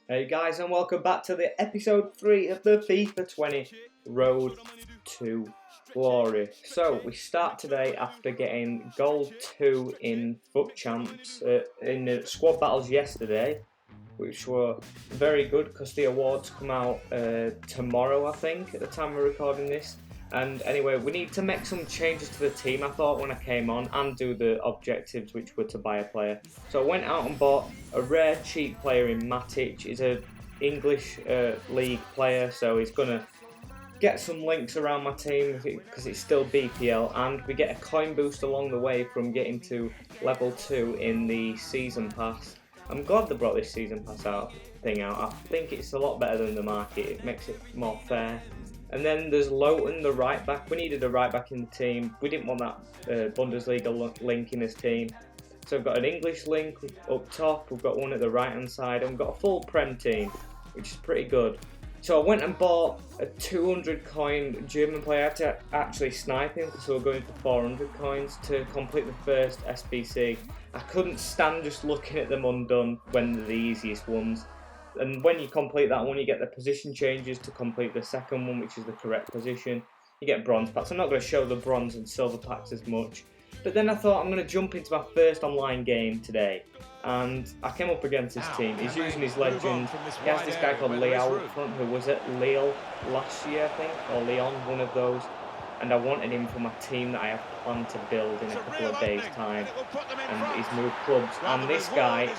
Hey guys, and welcome back to the episode 3 of the FIFA 20 Road to Glory. So we start today after getting goal 2 in FUT Champs in the squad battles yesterday, which were very good because the awards come out tomorrow, I think, at the time we're recording this. And anyway, we need to make some changes to the team, I thought, when I came on, and do the objectives, which were to buy a player. So I went out and bought a rare cheap player in Matic. He's an English league player, so he's going to get some links around my team because it's still BPL, and we get a coin boost along the way from getting to level 2 in the season pass. I'm glad they brought this season pass thing out. I think it's a lot better than the market. It makes it more fair. And then there's Lowton, the right back. We needed a right back in the team. We didn't want that Bundesliga link in his team. So we've got an English link up top. We've got one at the right hand side. And we've got a full Prem team, which is pretty good. So I went and bought a 200 coin German player. I had to actually snipe him, so we're going for 400 coins to complete the first SBC. I couldn't stand just looking at them undone when they're the easiest ones. And when you complete that one, you get the position changes to complete the second one, which is the correct position. You get bronze packs. I'm not going to show the bronze and silver packs as much. But then I thought I'm going to jump into my first online game today. And I came up against this team. He's using his legend. He has this guy called Leo up front, who was at Lille last year, I think, or Lyon, one of those. And I wanted him for my team that I have planned to build in a couple of days' time. And he's moved clubs. And this guy,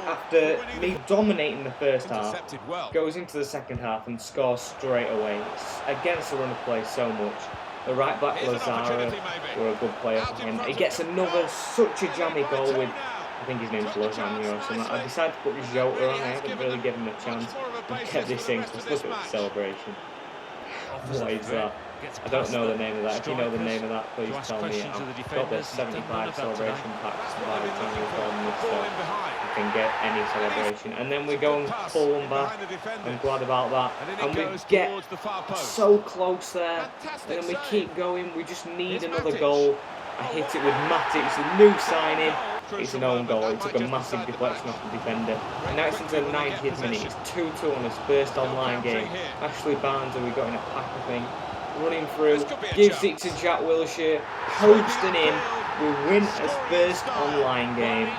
after me dominating the first half, goes into the second half and scores straight away. It's against the run of play so much. The right back, Lazara, were a good player for him. He gets another such a jammy goal with, I think his name's Lozani or something. I decided to put Jota on. I haven't really given him a chance. I kept this thing, so look at the celebration. What is that? I don't know the name of that. If you know the name of that, please tell me. I've got the 75 celebration packs by the time we've done this, so I can get any celebration. And then we go and pull them back. I'm glad about that. And we get so close there. And then we keep going. We just need another goal. I hit it with Matic. It's a new signing. It's an own goal. It took a massive deflection off the defender. And now it's into the 90th minute. It's 2-2 on his first online game. Ashley Barnes, who we got in a pack, I think, running through, gives it to Jack Wilshere, posting in. We win his first online game,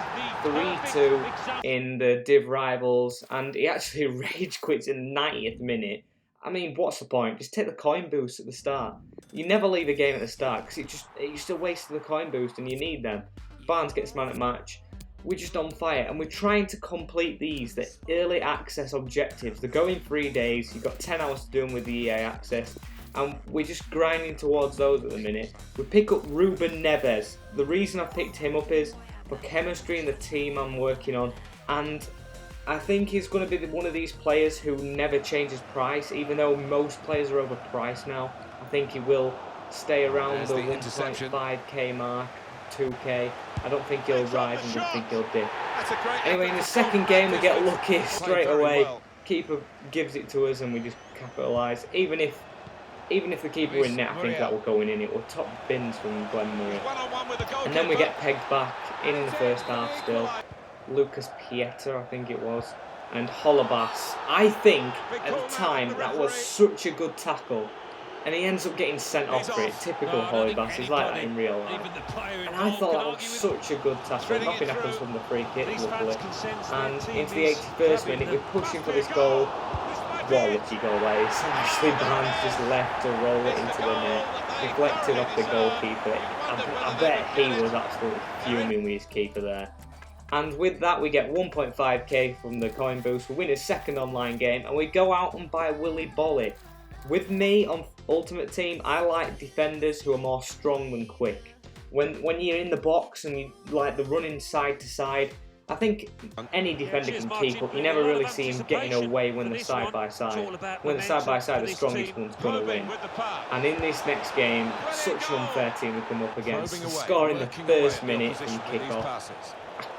3-2 in the Div Rivals, and he actually rage quits in the 90th minute. I mean, what's the point? Just take the coin boost at the start. You never leave a game at the start because it's just a waste of the coin boost, and you need them. Barnes gets man at match. We're just on fire, and we're trying to complete these, the early access objectives. They're going 3 days. You've got 10 hours to do them with the EA access. And we're just grinding towards those at the minute. We pick up Ruben Neves. The reason I picked him up is for chemistry in the team I'm working on, and I think he's going to be one of these players who never changes price, even though most players are overpriced now. I think he will stay around the 1.5k mark, 2k. I don't think he'll rise, and I don't think he'll dip. Anyway, in the second game we get lucky straight away. Keeper gives it to us and we just capitalise. Even if the keeper were in net, I think that will go in. It will top bins from Glenn Murray. And then we get pegged back in the first half still. Lucas Pieta, I think it was. And Holobas. I think at the time that was such a good tackle. And he ends up getting sent off for it. Typical Holobas. He's like that in real life. And I thought that was such a good tackle. Nothing happens from the free kick, luckily. And into the 81st minute, we're pushing for this goal. What a lucky goal that is. Ashley Barnes just left to roll it into the net. Deflected off the goalkeeper. I bet he was absolutely fuming with his keeper there. And with that, we get 1.5k from the coin boost. We win a second online game, and we go out and buy Willy Bolly. With me on Ultimate Team, I like defenders who are more strong than quick. When you're in the box and you like the running side to side, I think any defender can keep up. You never really see him getting away when they're side by side. When they're side by side, the strongest one's going to win. And in this next game, such an unfair team we come up against. Score in the first minute from kick-off.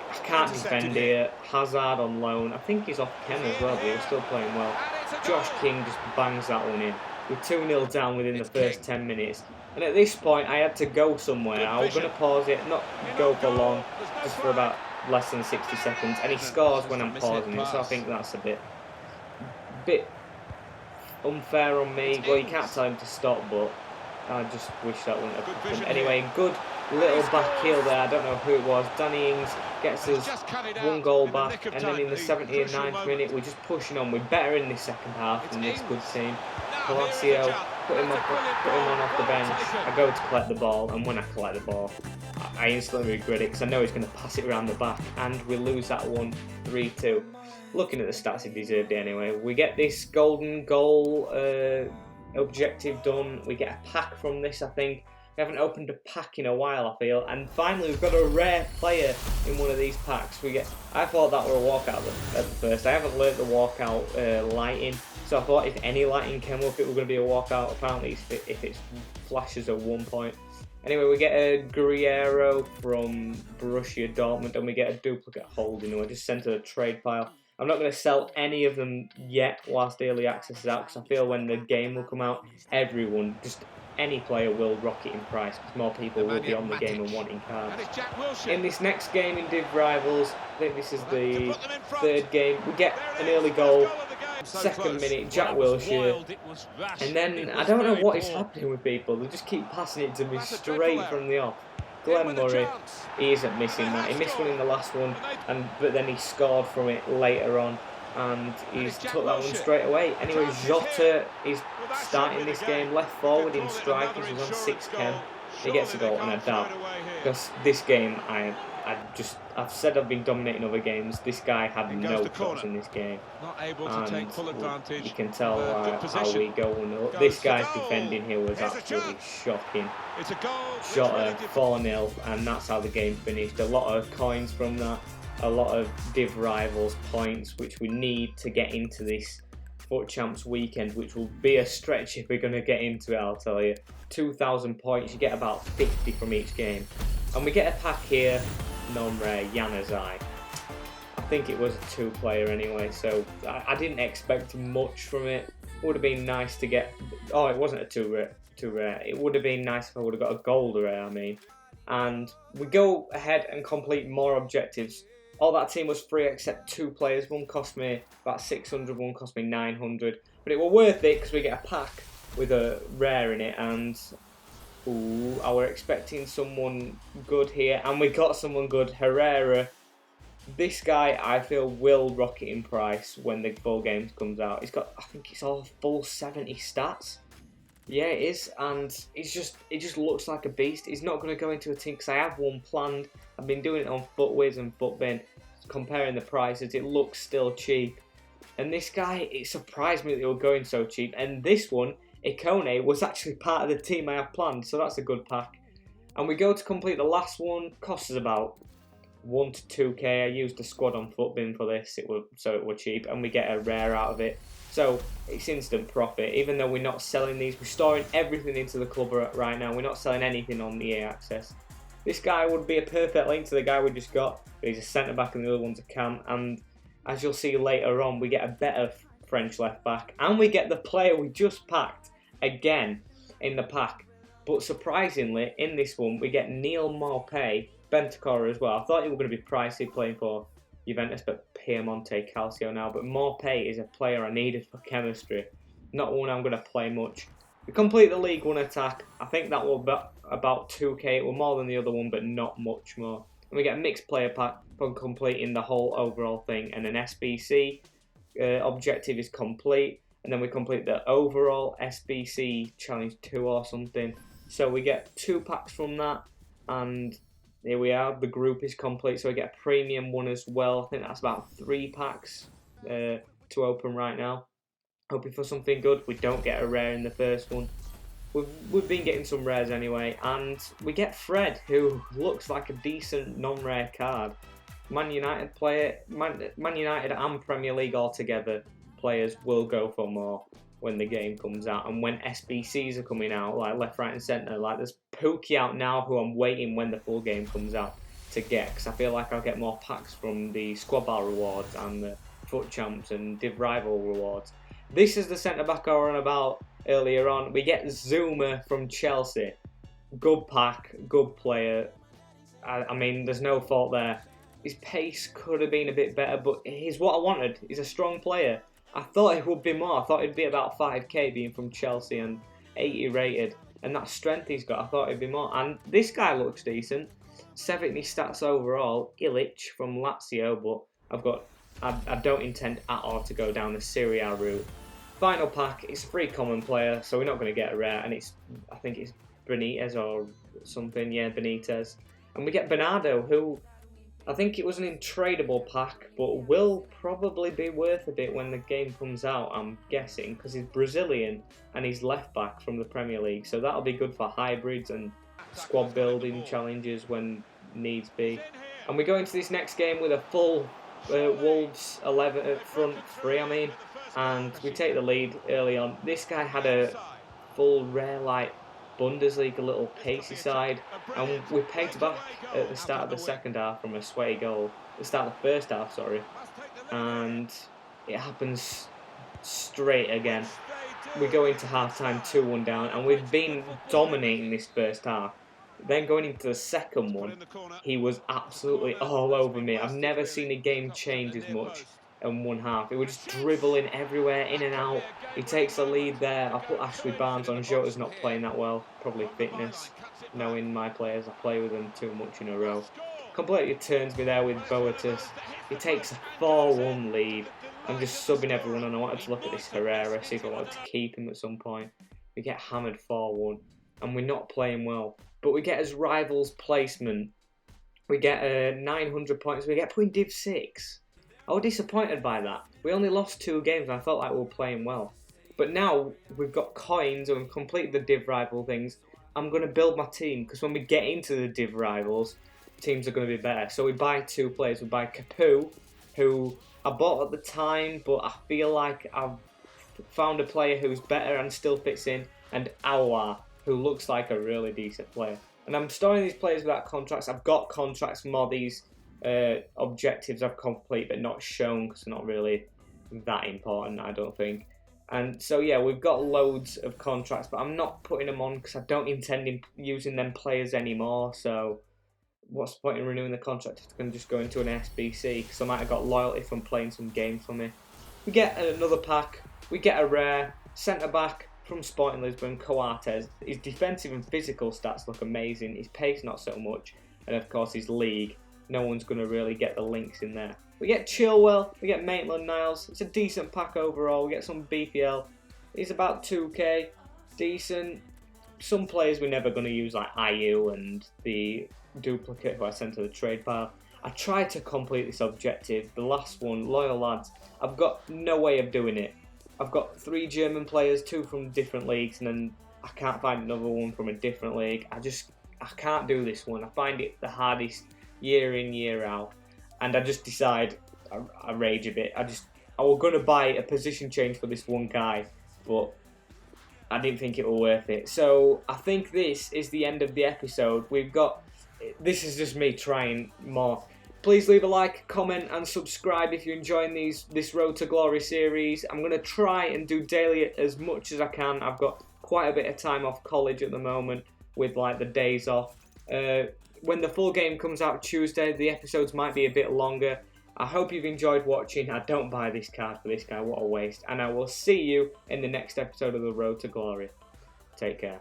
I can't defend here. Hazard on loan. I think he's off Ken as well, but he's still playing well. Josh King just bangs that one in. We're 2-0 down within the first 10 minutes. And at this point, I had to go somewhere. I was going to pause it, not go for long, just for about less than 60 seconds, and he scores when I'm pausing it, so I think that's a bit bit unfair on me. Well, you can't tell him to stop, but I just wish that wouldn't have happened. Anyway, good little back heel there. I don't know who it was. Danny Ings gets us 1 goal back, and then in the 79th minute, we're just pushing on. We're better in this second half than this good team. Palacio, put him on off the bench. I go to collect the ball, and when I collect the ball, I instantly regret it because I know he's going to pass it around the back, and we lose that one 3-2. Looking at the stats, he deserved it anyway. We get this golden goal objective done. We get a pack from this, I think. We haven't opened a pack in a while, I feel. And finally, we've got a rare player in one of these packs. I thought that were a walkout at the first. I haven't learnt the walkout lighting, so I thought if any lighting came up, it was going to be a walkout. Apparently, if it flashes at one point. Anyway, we get a Guerrero from Borussia Dortmund, and we get a duplicate Holding, who I just sent to the trade pile. I'm not going to sell any of them yet whilst early access is out, because I feel when the game will come out, any player will rocket in price, because more people will be on the game and wanting cards. In this next game in Div Rivals, I think this is the third game, we get an early goal, second minute, Jack Wilshere, and then I don't know what is happening with people, they just keep passing it to me straight from the off. Glenn Murray, he isn't missing that. He missed one in the last one, but then he scored from it later on, and he's took that one straight away. Anyway, Jota is starting this game left forward in strikers. He's on 6-chem. He gets a goal, and I doubt, because this game I've said I've been dominating other games. This guy had no touch in this game, and you can tell how we go. This guy's defending here was absolutely shocking. Jota 4-0, and that's how the game finished. A lot of coins from that, a lot of Div Rivals points, which we need to get into this Foot Champs weekend, which will be a stretch if we're going to get into it, I'll tell you. 2,000 points, you get about 50 from each game. And we get a pack here, non-rare, Januzaj. I think it was a 2-player anyway, so I didn't expect much from it. It would have been nice to get... Oh, it wasn't a 2 rare. It would have been nice if I would have got a gold rare, I mean. And we go ahead and complete more objectives. All that team was free except 2 players. One cost me about 600, one cost me 900. But it was worth it because we get a pack with a rare in it, and... Ooh, I were expecting someone good here, and we got someone good, Herrera. This guy, I feel, will rocket in price when the full game comes out. He's got, I think it's all full 70 stats. Yeah, it is, and it just looks like a beast. He's not going to go into a team because I have one planned. I've been doing it on FootWiz and FootBin, comparing the prices. It looks still cheap, and this guy, it surprised me that they were going so cheap. And this one, Ikone, was actually part of the team I have planned, so that's a good pack. And we go to complete the last one. Costs us about 1 to 2k. I used the squad on FootBin for this, so it was cheap, and we get a rare out of it. So it's instant profit. Even though we're not selling these, we're storing everything into the club right now. We're not selling anything on EA Access. This guy would be a perfect link to the guy we just got, but he's a centre back and the other one's a cam. And as you'll see later on, we get a better French left back, and we get the player we just packed again in the pack. But surprisingly, in this one, we get Neil Maupay, Bentancur as well. I thought he was going to be pricey playing for Juventus, but Piemonte Calcio now. But Maupay is a player I needed for chemistry, not one I'm going to play much. We complete the League 1 attack. I think that will be about 2k. It was more than the other one, but not much more. And we get a mixed player pack for completing the whole overall thing, and an SBC objective is complete. And then we complete the overall SBC Challenge 2 or something. So we get 2 packs from that, and here we are, the group is complete. So we get a premium one as well. I think that's about 3 packs to open right now. Hoping for something good. We don't get a rare in the first one. We've been getting some rares anyway, and we get Fred, who looks like a decent non-rare card. Man United player, Man United and Premier League altogether. Players will go for more when the game comes out, and when SBCs are coming out, like left, right and centre. Like there's Pookie out now, who I'm waiting when the full game comes out to get, because I feel like I'll get more packs from the Squad Bar rewards and the Foot Champs and Div Rival rewards. This is the centre back I was on about earlier on. We get Zuma from Chelsea. Good pack, good player. I mean, there's no fault there. His pace could have been a bit better, but he's what I wanted. He's a strong player. I thought it would be more. I thought it'd be about 5k being from Chelsea and 80 rated. And that strength he's got, I thought it'd be more. And this guy looks decent. 70 stats overall. Illich from Lazio, but I don't intend at all to go down the Serie A route. Final pack, it's a free common player, so we're not going to get a rare. And I think it's Benitez or something. Yeah, Benitez. And we get Bernardo, who I think it was an untradeable pack, but will probably be worth a bit when the game comes out, I'm guessing, because he's Brazilian and he's left back from the Premier League, so that'll be good for hybrids and squad building challenges when needs be. And we go into this next game with a full Wolves 11 front three, and we take the lead early on. This guy had a full rare like Bundesliga little pacey side, and we pegged back at the start of the second half from a sweaty goal, the start of the first half, sorry, and it happens straight again. We go into half-time 2-1 down, and we've been dominating this first half. Then going into the second one, he was absolutely all over me. I've never seen a game change as much in one half. It was just dribbling everywhere, in and out. He takes the lead there. I put Ashley Barnes on. Jota's not playing that well. Probably fitness. Knowing my players, I play with them too much in a row. Completely turns me there with Boatus. He takes a 4-1 lead. I'm just subbing everyone, and I wanted to look at this Herrera, see if I wanted to keep him at some point. We get hammered 4-1, and we're not playing well. But we get as rivals placement. We get 900 points. We get put in Div 6. I was disappointed by that. We only lost 2 games and I felt like we were playing well. But now we've got coins and we've completed the Div rival things. I'm going to build my team, because when we get into the Div rivals, teams are going to be better. So we buy 2 players. We buy Capu, who I bought at the time, but I feel like I've found a player who's better and still fits in, and Aouar, who looks like a really decent player. And I'm storing these players without contracts. I've got contracts for more these objectives I've complete but not shown, because they're not really that important, I don't think. And so yeah, we've got loads of contracts, but I'm not putting them on because I don't intend in using them players anymore. So what's the point in renewing the contract if it's going to just go into an SBC, because I might have got loyalty from playing some games for me. We get another pack. We get a rare centre back from Sporting Lisbon, Coates. His defensive and physical stats look amazing. His pace not so much, and of course his league. No one's going to really get the links in there. We get Chilwell, we get Maitland-Niles. It's a decent pack overall. We get some BPL. He's about 2k, decent. Some players we're never going to use, like IU and the duplicate who I sent to the trade pile. I tried to complete this objective, the last one, Loyal Lads. I've got no way of doing it. I've got 3 German players, 2 from different leagues, and then I can't find another one from a different league. I can't do this one. I find it the hardest year in, year out, and I just decide, I rage a bit. I was going to buy a position change for this one guy, but I didn't think it was worth it. So I think this is the end of the episode. This is just me trying more. Please leave a like, comment and subscribe if you're enjoying this Road to Glory series. I'm going to try and do daily as much as I can. I've got quite a bit of time off college at the moment with like the days off. When the full game comes out Tuesday, the episodes might be a bit longer. I hope you've enjoyed watching. I don't buy this card for this guy, what a waste. And I will see you in the next episode of the Road to Glory. Take care.